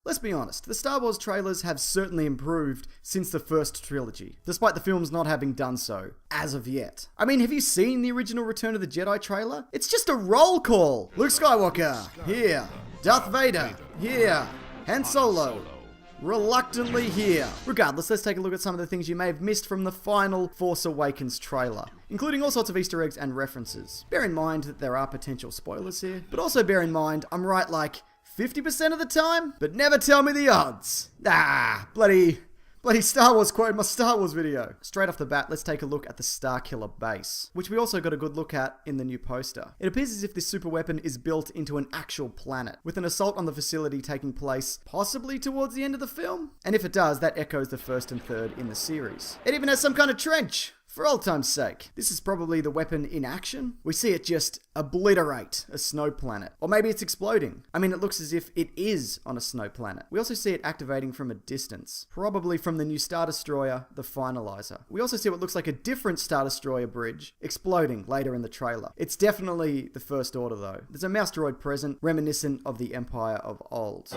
Let's be honest, the Star Wars trailers have certainly improved since the first trilogy, despite the films not having done so, as of yet. I mean, have you seen the original Return of the Jedi trailer? It's just a roll call! Luke Skywalker, here. Darth Vader, here. Han Solo, reluctantly here. Regardless, let's take a look at some of the things you may have missed from the final Force Awakens trailer, including all sorts of Easter eggs and references. Bear in mind that there are potential spoilers here, but also bear in mind I'm right like 50% of the time, but never tell me the odds. Bloody Star Wars quote in my Star Wars video. Straight off the bat, let's take a look at the Starkiller base, which we also got a good look at in the new poster. It appears as if this super weapon is built into an actual planet, with an assault on the facility taking place possibly towards the end of the film. And if it does, that echoes the first and third in the series. It even has some kind of trench. For old time's sake, this is probably the weapon in action. We see it just obliterate a snow planet. Or maybe it's exploding. I mean, it looks as if it is on a snow planet. We also see it activating from a distance, probably from the new Star Destroyer, the Finalizer. We also see what looks like a different Star Destroyer bridge exploding later in the trailer. It's definitely the First Order though. There's a mouse droid present, reminiscent of the Empire of old.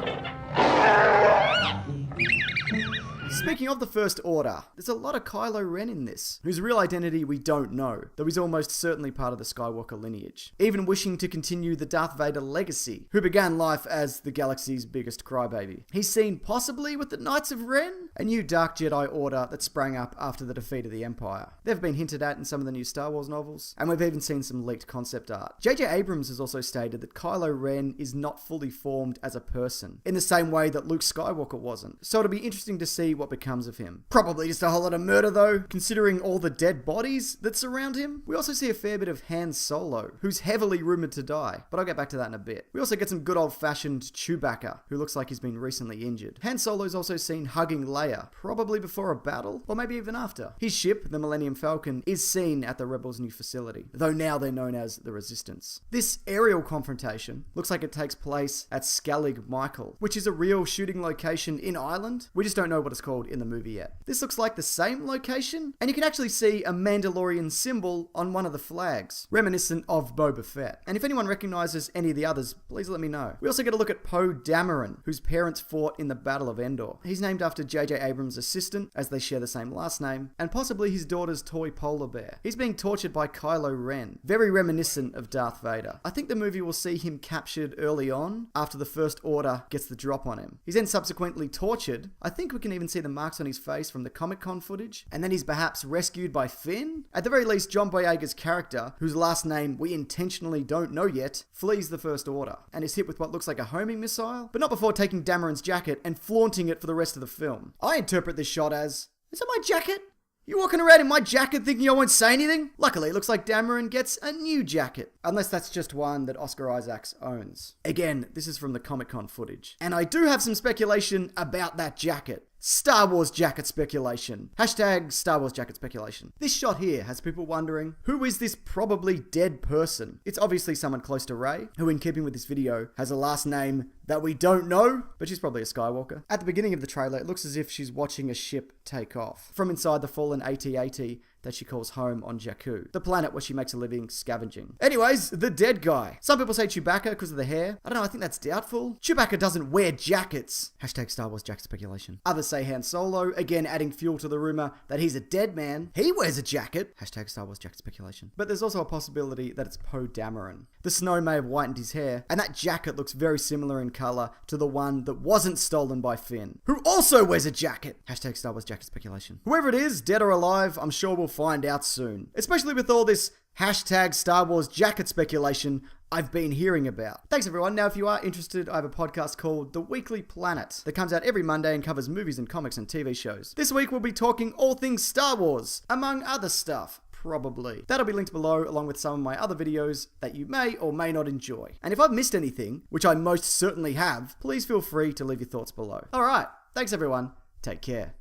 Speaking of the First Order, there's a lot of Kylo Ren in this, whose real identity we don't know, though he's almost certainly part of the Skywalker lineage, even wishing to continue the Darth Vader legacy, who began life as the galaxy's biggest crybaby. He's seen possibly with the Knights of Ren, a new Dark Jedi Order that sprang up after the defeat of the Empire. They've been hinted at in some of the new Star Wars novels, and we've even seen some leaked concept art. J.J. Abrams has also stated that Kylo Ren is not fully formed as a person, in the same way that Luke Skywalker wasn't, so it'll be interesting to see what becomes of him. Probably just a whole lot of murder though, considering all the dead bodies that surround him. We also see a fair bit of Han Solo, who's heavily rumoured to die, but I'll get back to that in a bit. We also get some good old-fashioned Chewbacca, who looks like he's been recently injured. Han Solo's also seen hugging Leia, probably before a battle, or maybe even after. His ship, the Millennium Falcon, is seen at the Rebels' new facility, though now they're known as the Resistance. This aerial confrontation looks like it takes place at Skellig Michael, which is a real shooting location in Ireland. We just don't know what it's called in the movie yet. This looks like the same location, and you can actually see a Mandalorian symbol on one of the flags, reminiscent of Boba Fett. And if anyone recognizes any of the others, please let me know. We also get a look at Poe Dameron, whose parents fought in the Battle of Endor. He's named after J.J. Abrams' assistant, as they share the same last name, and possibly his daughter's toy polar bear. He's being tortured by Kylo Ren, very reminiscent of Darth Vader. I think the movie will see him captured early on, after the First Order gets the drop on him. He's then subsequently tortured. I think we can even see the marks on his face from the Comic-Con footage, and then he's perhaps rescued by Finn? At the very least, John Boyega's character, whose last name we intentionally don't know yet, flees the First Order, and is hit with what looks like a homing missile, but not before taking Dameron's jacket and flaunting it for the rest of the film. I interpret this shot as, is that my jacket? You walking around in my jacket thinking I won't say anything? Luckily, it looks like Dameron gets a new jacket. Unless that's just one that Oscar Isaacs owns. Again, this is from the Comic-Con footage. And I do have some speculation about that jacket. Star Wars jacket speculation. Hashtag Star Wars jacket speculation. This shot here has people wondering, who is this probably dead person? It's obviously someone close to Rey, who in keeping with this video, has a last name that we don't know, but she's probably a Skywalker. At the beginning of the trailer, it looks as if she's watching a ship take off from inside the fallen AT-AT that she calls home on Jakku, the planet where she makes a living scavenging. Anyways, the dead guy. Some people say Chewbacca because of the hair. I don't know, I think that's doubtful. Chewbacca doesn't wear jackets. Hashtag Star Wars jacket speculation. Others say Han Solo, again adding fuel to the rumor that he's a dead man. He wears a jacket. Hashtag Star Wars jacket speculation. But there's also a possibility that it's Poe Dameron. The snow may have whitened his hair, and that jacket looks very similar in color to the one that wasn't stolen by Finn, who also wears a jacket. Hashtag Star Wars jacket speculation. Whoever it is, dead or alive, I'm sure we'll find out soon. Especially with all this hashtag Star Wars jacket speculation I've been hearing about. Thanks everyone. Now if you are interested, I have a podcast called The Weekly Planet that comes out every Monday and covers movies and comics and TV shows. This week we'll be talking all things Star Wars, among other stuff. Probably. That'll be linked below along with some of my other videos that you may or may not enjoy. And if I've missed anything, which I most certainly have, please feel free to leave your thoughts below. Alright, thanks everyone. Take care.